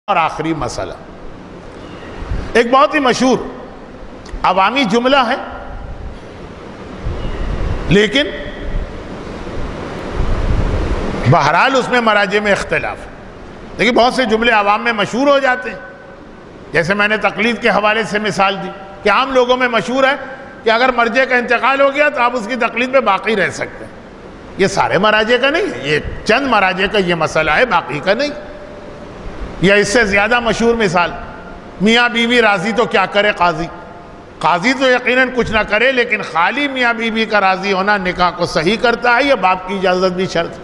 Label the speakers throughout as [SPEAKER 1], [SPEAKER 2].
[SPEAKER 1] اور آخری مسئلہ ایک بہت ہی مشہور عوامی جملہ ہے، لیکن بہرحال اس میں مراجع میں اختلاف ہے۔ دیکھیں بہت سے جملے عوام میں مشہور ہو جاتے ہیں، جیسے میں نے تقلید کے حوالے سے مثال دی کہ عام لوگوں میں مشہور ہے کہ اگر مرجع کا انتقال ہو گیا تو آپ اس کی تقلید میں باقی رہ سکتے ہیں۔ یہ سارے مراجع کا نہیں ہے، یہ چند مراجع کا یہ مسئلہ ہے، باقی کا نہیں۔ یا اس سے زیادہ مشہور مثال، میاں بیوی راضی تو کیا کرے قاضی۔ قاضی تو یقیناً کچھ نہ کرے، لیکن خالی میاں بیوی کا راضی ہونا نکاح کو صحیح کرتا ہے، یا باپ کی اجازت بھی شرط۔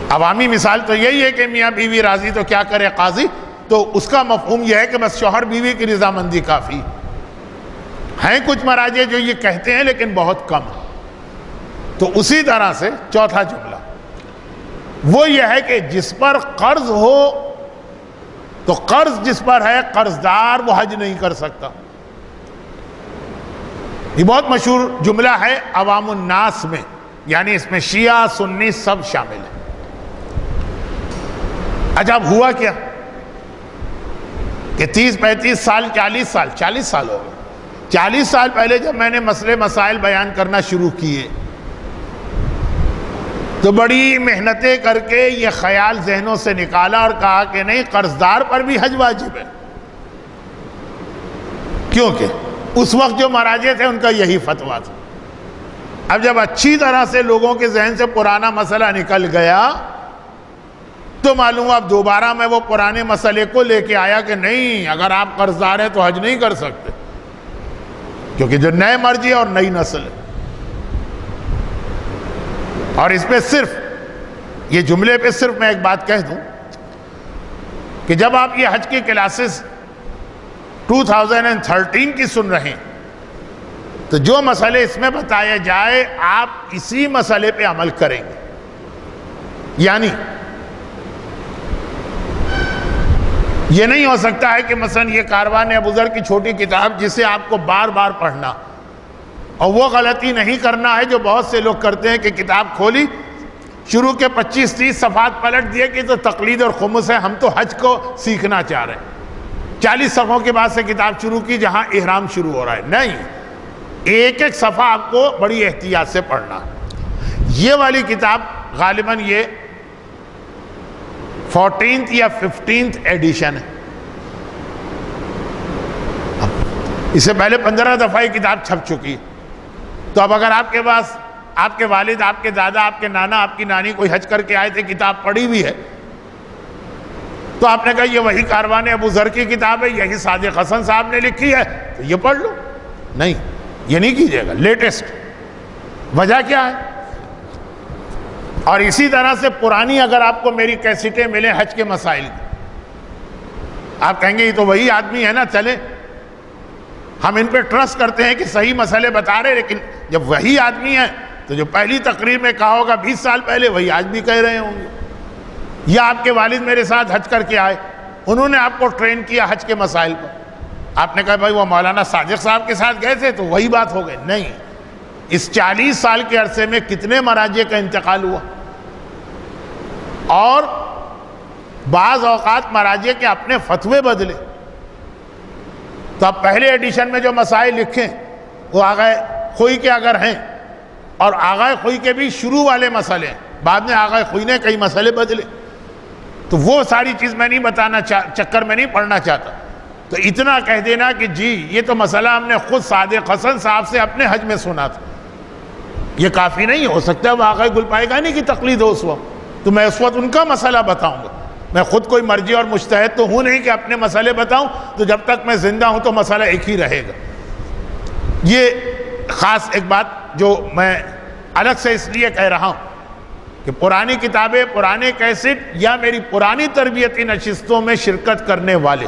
[SPEAKER 1] عوامی مثال تو یہی ہے کہ میاں بیوی راضی تو کیا کرے قاضی، تو اس کا مفہوم یہ ہے کہ بس شوہر بیوی کی رضامندی کافی۔ ہیں کچھ مراجع جو یہ کہتے ہیں، لیکن بہت کم۔ تو اسی طرح سے چوتھا جملہ وہ یہ ہے کہ جس پر قرض ہو تو قرض جس پر ہے قرضدار وہ حج نہیں کر سکتا۔ یہ بہت مشہور جملہ ہے عوام الناس میں، یعنی اس میں شیعہ سنی سب شامل ہیں۔ اچھا اب ہوا کیا کہ 30-35 سال 40 سال ہو گئے۔ 40 سال پہلے جب میں نے مسئلے مسائل بیان کرنا شروع کیے تو بڑی محنتیں کر کے یہ خیال ذہنوں سے نکالا اور کہا کہ نہیں، قرضدار پر بھی حج واجب ہے، کیونکہ اس وقت جو مراجع تھے ان کا یہی فتویٰ تھا۔ اب جب اچھی طرح سے لوگوں کے ذہن سے پرانا مسئلہ نکل گیا تو معلوم ہوا اب دوبارہ میں وہ پرانے مسئلے کو لے کے آیا کہ نہیں، اگر آپ قرضدار ہیں تو حج نہیں کر سکتے، کیونکہ جو نئے مرجع اور نئی نسل ہے۔ اور اس پہ صرف یہ جملے پہ صرف میں ایک بات کہہ دوں کہ جب آپ یہ حج کی کلاسز 2013 کی سن رہے ہیں تو جو مسئلے اس میں بتایا جائے آپ اسی مسئلے پہ عمل کریں گے۔ یعنی یہ نہیں ہو سکتا ہے کہ مثلا یہ کاروان ابو ذر کی چھوٹی کتاب جسے آپ کو بار بار پڑھنا، اور وہ غلطی نہیں کرنا ہے جو بہت سے لوگ کرتے ہیں کہ کتاب کھولی، شروع کے 25-30 صفحات پلٹ دیے کہ تو تقلید اور خمس ہے، ہم تو حج کو سیکھنا چاہ رہے ہیں۔ 40 صفحوں کے بعد سے کتاب شروع کی جہاں احرام شروع ہو رہا ہے۔ نہیں، ایک ایک صفحہ آپ کو بڑی احتیاط سے پڑھنا ہے۔ یہ والی کتاب غالباً یہ 14th یا 15th ایڈیشن ہے۔ اس سے پہلے 15 دفعہ یہ کتاب چھپ چکی ہے۔ تو اب اگر آپ کے پاس آپ کے والد، آپ کے دادا، آپ کے نانا، آپ کی نانی کوئی حج کر کے آئے تھے، کتاب پڑھی بھی ہے، تو آپ نے کہا یہ وہی کاروان ابو ذر کی کتاب ہے، یہی صادق حسن صاحب نے لکھی ہے، تو یہ پڑھ لو۔ نہیں، یہ نہیں کیجیے گا۔ لیٹسٹ وجہ کیا ہے؟ اور اسی طرح سے پرانی اگر آپ کو میری کیسٹیں ملیں حج کے مسائل کی، آپ کہیں گے یہ تو وہی آدمی ہے نا، چلیں ہم ان پہ ٹرسٹ کرتے ہیں کہ صحیح مسئلے بتا رہے، لیکن جب وہی آدمی ہے تو جو پہلی تقریر میں کہا ہوگا 20 سال پہلے وہی آج بھی کہہ رہے ہوں گے۔ یا آپ کے والد میرے ساتھ حج کر کے آئے، انہوں نے آپ کو ٹرین کیا حج کے مسائل پر، آپ نے کہا بھائی وہ مولانا صادق صاحب کے ساتھ گئے تھے تو وہی بات ہو گئی۔ نہیں، اس 40 سال کے عرصے میں کتنے مراجع کا انتقال ہوا، اور بعض اوقات مراجع کے اپنے فتوے بدلے۔ تو اب پہلے ایڈیشن میں جو مسائل لکھیں وہ آغائے خوئی کے اگر ہیں، اور آغائے خوئی کے بھی شروع والے مسئلے ہیں، بعد میں آغائے خوئی نے کئی مسئلے بدلے، تو وہ ساری چیز میں نہیں بتانا چکر میں نہیں پڑھنا چاہتا۔ تو اتنا کہہ دینا کہ جی یہ تو مسئلہ ہم نے خود صادق حسن صاحب سے اپنے حج میں سنا تھا، یہ کافی نہیں ہو سکتا۔ وہ آغائے گل پائے گا نہیں کی تقلید ہو اس وقت، تو میں اس وقت ان کا مسئلہ بتاؤں گا۔ میں خود کوئی مرجع اور مجتہد تو ہوں نہیں کہ اپنے مسئلے بتاؤں، تو جب تک میں زندہ ہوں تو مسئلہ ایک ہی رہے گا۔ یہ خاص ایک بات جو میں الگ سے اس لیے کہہ رہا ہوں کہ پرانی کتابیں، پرانے کیسٹ یا میری پرانی تربیتی نشستوں میں شرکت کرنے والے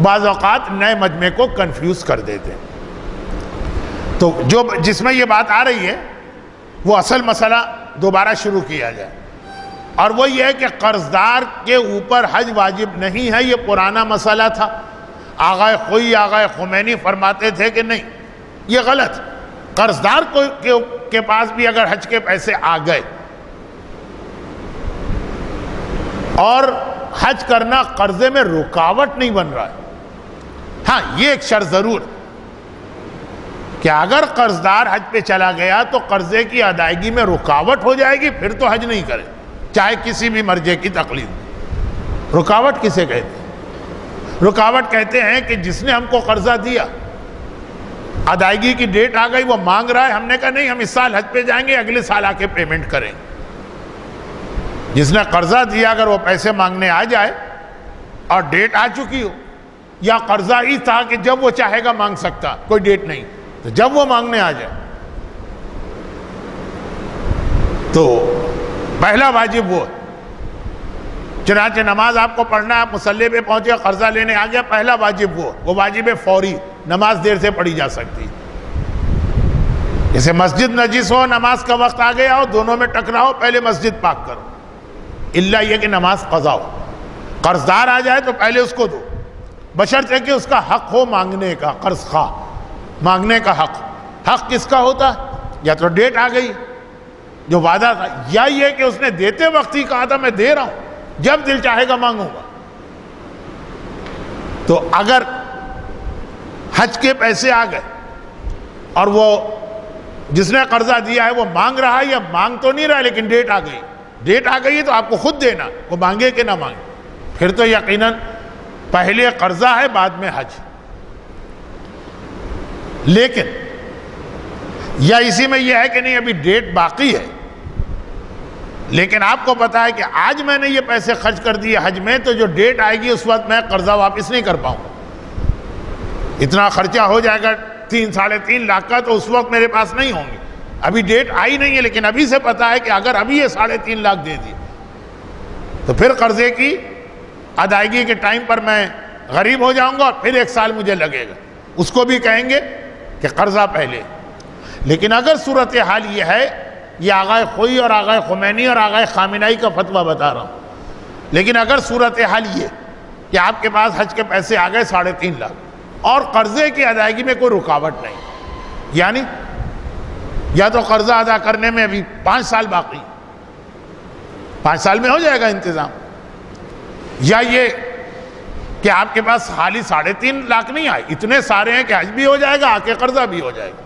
[SPEAKER 1] بعض اوقات نئے مجمع کو کنفیوز کر دیتے ہیں۔ تو جس میں یہ بات آ رہی ہے وہ اصل مسئلہ دوبارہ شروع کیا جائے، اور وہ یہ ہے کہ قرضدار کے اوپر حج واجب نہیں ہے۔ یہ پرانا مسئلہ تھا، آغائے خوئی آغائے خمینی فرماتے تھے کہ نہیں، یہ غلط۔ قرضدار کے پاس بھی اگر حج کے پیسے آ گئے اور حج کرنا قرضے میں رکاوٹ نہیں بن رہا ہے۔ ہاں یہ ایک شرط ضرور کہ اگر قرضدار حج پہ چلا گیا تو قرضے کی ادائیگی میں رکاوٹ ہو جائے گی، پھر تو حج نہیں کرے، چاہے کسی بھی مرجع کی تقلید۔ رکاوٹ کسے کہتے ہیں؟ رکاوٹ کہتے ہیں کہ جس نے ہم کو قرضہ دیا، ادائیگی کی ڈیٹ آ گئی، وہ مانگ رہا ہے، ہم نے کہا نہیں ہم اس سال حج پہ جائیں گے، اگلے سال آ کے پیمنٹ کریں گے۔ جس نے قرضہ دیا اگر وہ پیسے مانگنے آ جائے اور ڈیٹ آ چکی ہو، یا قرضہ ہی تھا کہ جب وہ چاہے گا مانگ سکتا، کوئی ڈیٹ نہیں، تو جب وہ مانگنے آ جائے تو پہلا واجب وہ، چنانچہ نماز آپ کو پڑھنا ہے، آپ مصلی پہ پہنچے قرضہ لینے آ گیا، پہلا واجب وہ واجب فوری، نماز دیر سے پڑھی جا سکتی۔ جیسے مسجد نجس ہو، نماز کا وقت آ گیا ہو، دونوں میں ٹکراؤ، پہلے مسجد پاک کرو، الا یہ کہ نماز قضا ہو۔ قرضدار آ جائے تو پہلے اس کو دو، بشرطے کہ اس کا حق ہو مانگنے کا، قرض خواہ مانگنے کا حق کس کا ہوتا ہے؟ یا تو ڈیٹ آ گئی جو وعدہ تھا، یا یہ کہ اس نے دیتے وقت ہی کہا تھا میں دے رہا ہوں، جب دل چاہے گا مانگوں گا۔ تو اگر حج کے پیسے آ گئے اور وہ جس نے قرضہ دیا ہے وہ مانگ رہا ہے، یا مانگ تو نہیں رہا لیکن ڈیٹ آ گئی ہے تو آپ کو خود دینا، وہ مانگے کہ نہ مانگے، پھر تو یقیناً پہلے قرضہ ہے بعد میں حج۔ لیکن یا اسی میں یہ ہے کہ نہیں ابھی ڈیٹ باقی ہے، لیکن آپ کو پتا ہے کہ آج میں نے یہ پیسے خرچ کر دیے حج میں، تو جو ڈیٹ آئے گی اس وقت میں قرضہ واپس نہیں کر پاؤں، اتنا خرچہ ہو جائے گا 3-3.5 لاکھ کا، تو اس وقت میرے پاس نہیں ہوں گے، ابھی ڈیٹ آئی نہیں ہے، لیکن ابھی سے پتا ہے کہ اگر ابھی یہ 3.5 لاکھ دے دی تو پھر قرضے کی ادائیگی کے ٹائم پر میں غریب ہو جاؤں گا اور پھر 1 سال مجھے لگے گا، اس کو بھی کہیں گے کہ قرضہ پہلے۔ لیکن اگر صورتحال یہ ہے، یہ آغائے خوئی اور آغائے خمینی اور آغائے خامنائی کا فتویٰ بتا رہا ہوں، لیکن اگر صورتحال یہ کہ آپ کے پاس حج کے پیسے آ گئے 3.5 لاکھ اور قرضے کی ادائیگی میں کوئی رکاوٹ نہیں، یعنی یا تو قرضہ ادا کرنے میں ابھی 5 سال باقی، 5 سال میں ہو جائے گا انتظام، یا یہ کہ آپ کے پاس خالی 3.5 لاکھ نہیں آئے، اتنے سارے ہیں کہ حج بھی ہو جائے گا، آ کے قرضہ بھی ہو جائے گا،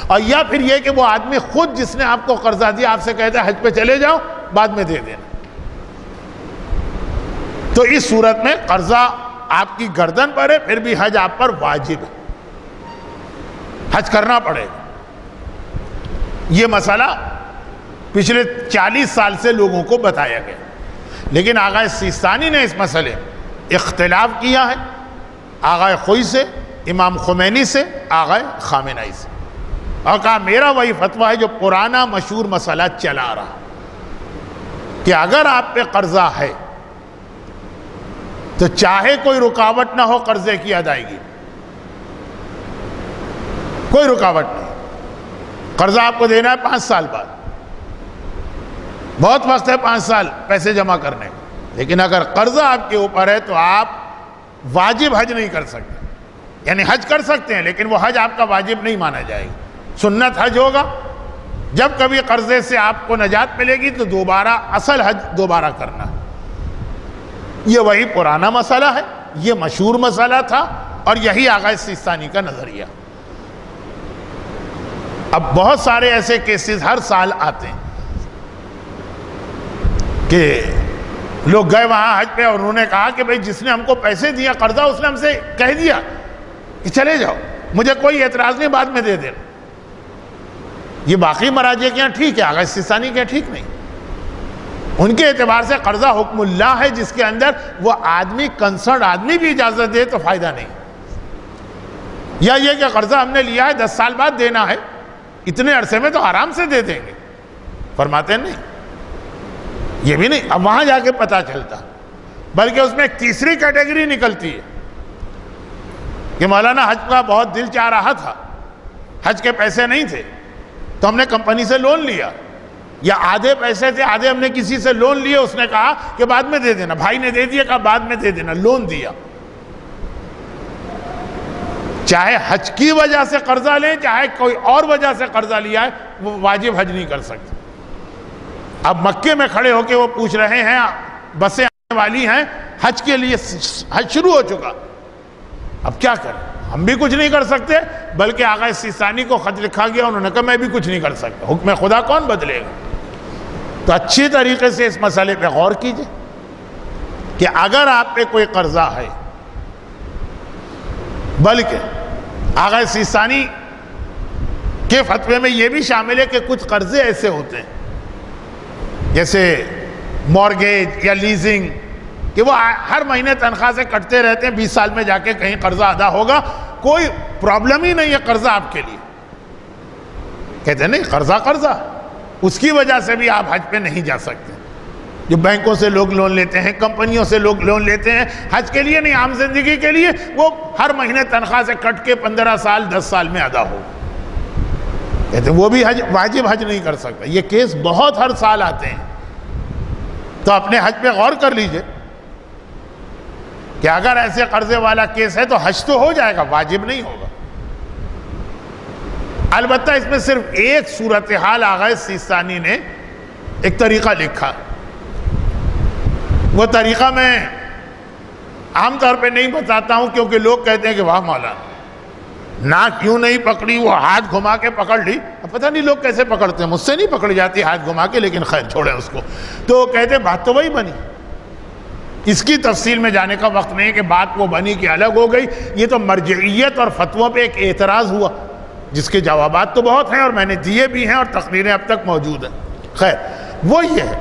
[SPEAKER 1] اور یا پھر یہ کہ وہ آدمی خود جس نے آپ کو قرضہ دیا آپ سے کہتا ہے حج پہ چلے جاؤ بعد میں دے دینا، تو اس صورت میں قرضہ آپ کی گردن پر ہے، پھر بھی حج آپ پر واجب ہے، حج کرنا پڑے گا۔ یہ مسئلہ پچھلے 40 سال سے لوگوں کو بتایا گیا، لیکن آغا سیستانی نے اس مسئلے اختلاف کیا ہے، آغا خوئی سے، امام خمینی سے، آغا خامنائی سے، اور کہا میرا وہی فتویٰ ہے جو پرانا مشہور مسئلہ چلا رہا کہ اگر آپ پہ قرضہ ہے تو چاہے کوئی رکاوٹ نہ ہو قرضے کی ادائیگی، کوئی رکاوٹ نہیں، قرضہ آپ کو دینا ہے 5 سال بعد، بہت وقت ہے 5 سال پیسے جمع کرنے کا، لیکن اگر قرضہ آپ کے اوپر ہے تو آپ واجب حج نہیں کر سکتے، یعنی حج کر سکتے ہیں لیکن وہ حج آپ کا واجب نہیں مانا جائے گا، سنت حج ہوگا، جب کبھی قرضے سے آپ کو نجات ملے گی تو دوبارہ اصل حج دوبارہ کرنا ہے۔ یہ وہی پرانا مسئلہ ہے، یہ مشہور مسئلہ تھا، اور یہی آغا سیستانی کا نظریہ۔ اب بہت سارے ایسے کیسز ہر سال آتے ہیں کہ لوگ گئے وہاں حج پہ اور انہوں نے کہا کہ بھئی جس نے ہم کو پیسے دیا قرضہ، اس نے ہم سے کہہ دیا کہ چلے جاؤ، مجھے کوئی اعتراض نہیں، بعد میں دے دینا۔ یہ باقی مراجع کے یہاں ٹھیک ہے، آغا سیستانی کے یہاں ٹھیک نہیں، ان کے اعتبار سے قرضہ حکم اللہ ہے، جس کے اندر وہ آدمی کنسرن آدمی بھی اجازت دے تو فائدہ نہیں، یا یہ کہ قرضہ ہم نے لیا ہے 10 سال بعد دینا ہے، اتنے عرصے میں تو آرام سے دے دیں گے، فرماتے ہیں نہیں، یہ بھی نہیں، اب وہاں جا کے پتہ چلتا، بلکہ اس میں ایک تیسری کیٹیگری نکلتی ہے کہ مولانا حج کا بہت دل چاہ رہا تھا، حج کے پیسے نہیں تھے تو ہم نے کمپنی سے لون لیا، یا آدھے پیسے تھے آدھے ہم نے کسی سے لون لیے، اس نے کہا کہ بعد میں دے دینا، بھائی نے دے دیا کہا بعد میں دے دینا، لون دیا، چاہے حج کی وجہ سے قرضہ لیں چاہے کوئی اور وجہ سے قرضہ لیا ہے، وہ واجب حج نہیں کر سکتے۔ اب مکے میں کھڑے ہو کے وہ پوچھ رہے ہیں، بسیں آنے والی ہیں حج کے لیے حج شروع ہو چکا، اب کیا کریں؟ ہم بھی کچھ نہیں کر سکتے، بلکہ آغا سیستانی کو خط لکھا گیا، انہوں نے کہا میں بھی کچھ نہیں کر سکتا، حکم خدا کون بدلے گا؟ تو اچھی طریقے سے اس مسئلے پہ غور کیجئے کہ اگر آپ پہ کوئی قرضہ ہے، بلکہ آغا سیستانی کے فتوے میں یہ بھی شامل ہے کہ کچھ قرضے ایسے ہوتے ہیں جیسے مورگیج یا لیزنگ کہ وہ ہر مہینے تنخواہ سے کٹتے رہتے ہیں، 20 سال میں جا کے کہیں قرضہ ادا ہوگا، کوئی پرابلم ہی نہیں ہے قرضہ آپ کے لیے، کہتے ہیں نہیں قرضہ اس کی وجہ سے بھی آپ حج پہ نہیں جا سکتے۔ جو بینکوں سے لوگ لون لیتے ہیں، کمپنیوں سے لوگ لون لیتے ہیں حج کے لیے نہیں، عام زندگی کے لیے، وہ ہر مہینے تنخواہ سے کٹ کے 15 سال 10 سال میں ادا ہو، کہتے ہیں وہ بھی حج واجب حج نہیں کر سکتا۔ یہ کیس بہت ہر سال آتے ہیں، تو اپنے حج پہ غور کر لیجئے کہ اگر ایسے قرضے والا کیس ہے تو حج تو ہو جائے گا، واجب نہیں ہوگا۔ البتہ اس میں صرف ایک صورتحال آغا سیستانی نے ایک طریقہ لکھا، وہ طریقہ میں عام طور پہ نہیں بتاتا ہوں کیونکہ لوگ کہتے ہیں کہ واہ مولانا ناک کیوں نہیں پکڑی، وہ ہاتھ گھما کے پکڑ لی، پتہ نہیں لوگ کیسے پکڑتے ہیں، مجھ سے نہیں پکڑ جاتی ہاتھ گھما کے، لیکن خیر چھوڑیں اس کو۔ تو کہتے ہیں بات تو وہی بنی، اس کی تفصیل میں جانے کا وقت نہیں کہ بات وہ بنی کہ الگ ہو گئی، یہ تو مرجعیت اور فتووں پہ ایک اعتراض ہوا جس کے جوابات تو بہت ہیں اور میں نے دیے بھی ہیں اور تقریریں اب تک موجود ہیں۔ خیر وہ یہ ہے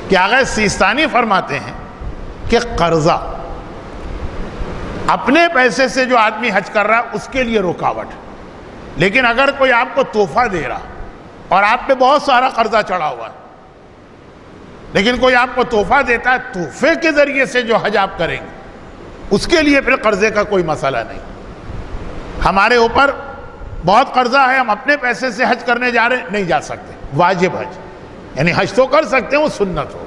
[SPEAKER 1] کہ آغا سیستانی فرماتے ہیں کہ قرضہ اپنے پیسے سے جو آدمی حج کر رہا ہے اس کے لیے رکاوٹ، لیکن اگر کوئی آپ کو تحفہ دے رہا اور آپ پہ بہت سارا قرضہ چڑھا ہوا ہے، لیکن کوئی آپ کو تحفہ دیتا ہے، تحفے کے ذریعے سے جو حج آپ کریں گے اس کے لیے پھر قرضے کا کوئی مسئلہ نہیں۔ ہمارے اوپر بہت قرضہ ہے، ہم اپنے پیسے سے حج کرنے جا رہے ہیں، نہیں جا سکتے، واجب حج، یعنی حج تو کر سکتے ہیں، وہ سنت ہو۔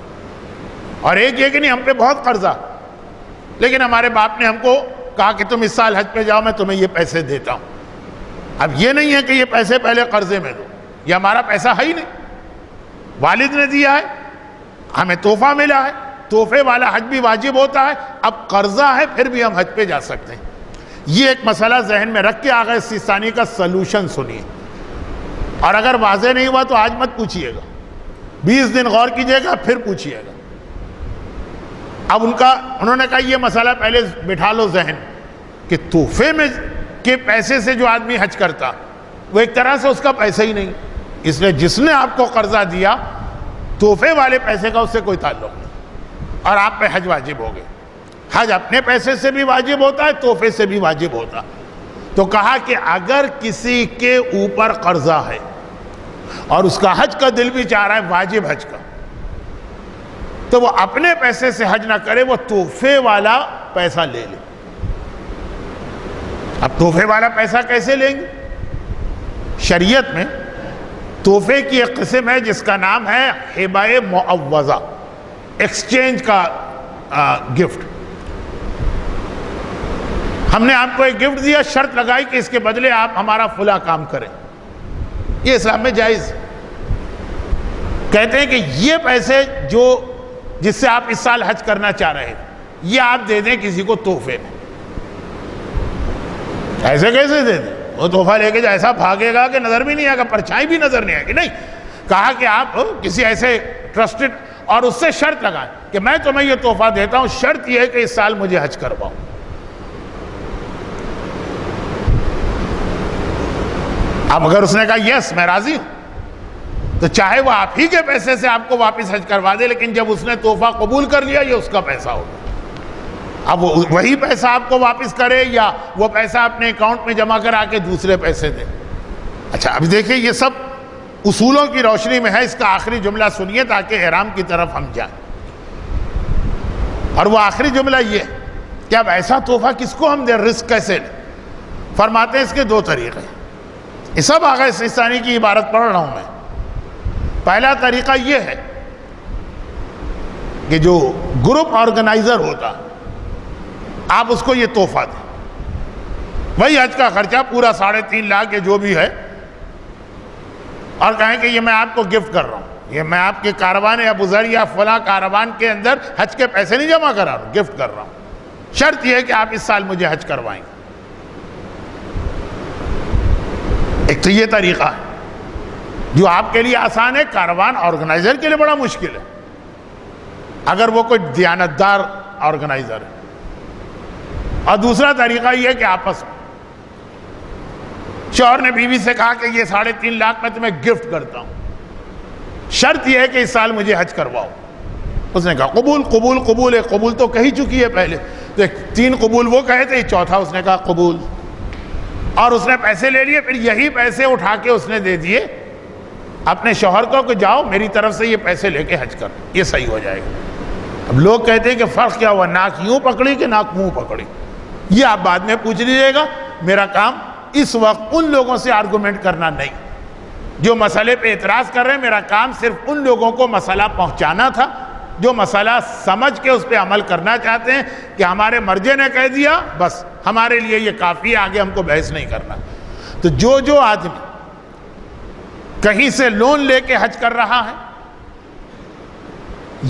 [SPEAKER 1] اور ایک یہ کہ نہیں ہم پہ بہت قرضہ، لیکن ہمارے باپ نے ہم کو کہا کہ تم اس سال حج پہ جاؤ، میں تمہیں یہ پیسے دیتا ہوں۔ اب یہ نہیں ہے کہ یہ پیسے پہلے قرضے میں دو، یہ ہمارا پیسہ ہے ہی نہیں، والد نے دیا ہے، ہمیں تحفہ ملا ہے، تحفے والا حج بھی واجب ہوتا ہے، اب قرضہ ہے پھر بھی ہم حج پہ جا سکتے ہیں۔ یہ ایک مسئلہ ذہن میں رکھ کے آغا سیستانی کا سلوشن سنیے، اور اگر واضح نہیں ہوا تو آج مت پوچھئے گا، 20 دن غور کیجئے گا پھر پوچھئے گا۔ اب انہوں نے کہا یہ مسئلہ پہلے بٹھا لو ذہن کہ تحفے میں کے پیسے سے جو آدمی حج کرتا وہ ایک طرح سے اس کا پیسہ ہی نہیں، اس لیے جس نے آپ کو قرضہ دیا تحفے والے پیسے کا اس سے کوئی تعلق نہیں، اور آپ پہ حج واجب ہو گئے۔ حج اپنے پیسے سے بھی واجب ہوتا ہے، تحفے سے بھی واجب ہوتا۔ تو کہا کہ اگر کسی کے اوپر قرضہ ہے اور اس کا حج کا دل بھی چاہ رہا ہے واجب حج کا، تو وہ اپنے پیسے سے حج نہ کرے، وہ تحفے والا پیسہ لے لے۔ اب تحفے والا پیسہ کیسے لیں گے؟ شریعت میں تحفے کی ایک قسم ہے جس کا نام ہے ہبہ معوضہ، ایکسچینج کا گفٹ۔ ہم نے آپ کو ایک گفٹ دیا، شرط لگائی کہ اس کے بدلے آپ ہمارا فلاں کام کریں، یہ اسلام میں جائز۔ کہتے ہیں کہ یہ پیسے جس سے آپ اس سال حج کرنا چاہ رہے ہیں یہ آپ دے دیں کسی کو تحفے میں۔ ایسے کیسے دے دیں؟ وہ تحفہ لے کے جو ایسا بھاگے گا کہ نظر بھی نہیں آئے گا، پرچھائی بھی نظر نہیں آئے گی۔ نہیں، کہا کہ آپ کسی ایسے ٹرسٹڈ، اور اس سے شرط لگائیں کہ میں تمہیں یہ تحفہ دیتا ہوں، شرط یہ ہے کہ اس سال مجھے حج کرواؤ۔ اب اگر اس نے کہا یس میں راضی ہوں، تو چاہے وہ آپ ہی کے پیسے سے آپ کو واپس حج کروا دے، لیکن جب اس نے تحفہ قبول کر لیا یہ اس کا پیسہ ہوگا۔ اب وہ وہی پیسہ آپ کو واپس کرے یا وہ پیسہ اپنے اکاؤنٹ میں جمع کرا کے دوسرے پیسے دے۔ اچھا اب دیکھیں یہ سب اصولوں کی روشنی میں ہے۔ اس کا آخری جملہ سنیے تاکہ احرام کی طرف ہم جائیں، اور وہ آخری جملہ یہ ہے کہ اب ایسا تحفہ کس کو ہم دیں، رزق کیسے لیں؟ فرماتے ہیں اس کے 2 طریقے۔ یہ سب آغا سیستانی کی عبارت پڑھ رہا ہوں میں۔ پہلا طریقہ یہ ہے کہ جو گروپ آرگنائزر ہوتا آپ اس کو یہ تحفہ دیں، وہی حج کا خرچہ پورا 3.5 لاکھ جو بھی ہے، اور کہیں کہ یہ میں آپ کو گفٹ کر رہا ہوں، یہ میں آپ کے کاروان ابو ذر یا فلاں کاروان کے اندر حج کے پیسے نہیں جمع کرا رہا ہوں، گفٹ کر رہا ہوں، شرط یہ ہے کہ آپ اس سال مجھے حج کروائیں۔ ایک تو یہ طریقہ ہے جو آپ کے لیے آسان ہے، کاروان آرگنائزر کے لیے بڑا مشکل ہے اگر وہ کوئی دیانتدار آرگنائزر ہے۔ اور دوسرا طریقہ یہ ہے کہ آپس میں شوہر نے بیوی سے کہا کہ یہ 3.5 لاکھ میں تمہیں گفٹ کرتا ہوں، شرط یہ ہے کہ اس سال مجھے حج کرواؤ۔ اس نے کہا قبول قبول قبول ہے، قبول تو کہی چکی ہے پہلے، تو 3 قبول وہ کہے تھے، چوتھا اس نے کہا قبول، اور اس نے پیسے لے لیے۔ پھر یہی پیسے اٹھا کے اس نے دے دیے اپنے شوہر کو کہ جاؤ میری طرف سے یہ پیسے لے کے حج کر، یہ صحیح ہو جائے گا۔ اب لوگ کہتے ہیں کہ فرق کیا ہوا، ناک یوں پکڑی کہ ناک منہ پکڑی، یہ آپ بعد میں پوچھ لیجیے گا۔ میرا کام اس وقت ان لوگوں سے آرگومنٹ کرنا نہیں جو مسئلے پہ اعتراض کر رہے ہیں، میرا کام صرف ان لوگوں کو مسئلہ پہنچانا تھا جو مسئلہ سمجھ کے اس پہ عمل کرنا چاہتے ہیں کہ ہمارے مرجع نے کہہ دیا بس ہمارے لیے یہ کافی ہے، آگے ہم کو بحث نہیں کرنا۔ تو جو آدمی کہیں سے لون لے کے حج کر رہا ہے،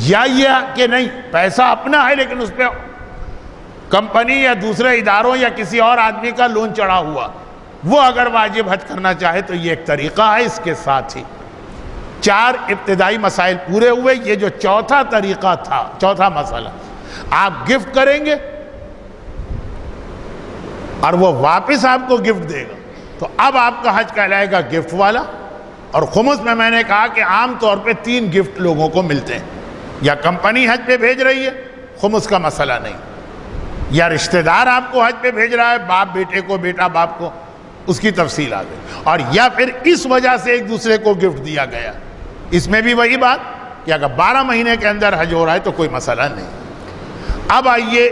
[SPEAKER 1] یا یہ کہ نہیں پیسہ اپنا ہے لیکن اس پہ کمپنی یا دوسرے اداروں یا کسی اور آدمی کا لون چڑھا ہوا، وہ اگر واجب حج کرنا چاہے تو یہ ایک طریقہ ہے۔ اس کے ساتھ ہی 4 ابتدائی مسائل پورے ہوئے۔ یہ جو چوتھا طریقہ تھا، چوتھا مسئلہ، آپ گفٹ کریں گے اور وہ واپس آپ کو گفٹ دے گا تو اب آپ کا حج کہلائے گا گفٹ والا۔ اور خمس میں نے کہا کہ عام طور پہ 3 گفٹ لوگوں کو ملتے ہیں، یا کمپنی حج پہ بھیج رہی ہے، خمس کا مسئلہ نہیں، یا رشتہ دار آپ کو حج پہ بھیج رہا ہے، باپ بیٹے کو، بیٹا باپ کو، اس کی تفصیل آ گئی، اور یا پھر اس وجہ سے ایک دوسرے کو گفٹ دیا گیا۔ اس میں بھی وہی بات کہ اگر 12 مہینے کے اندر حج ہو رہا ہے تو کوئی مسئلہ نہیں۔ اب آئیے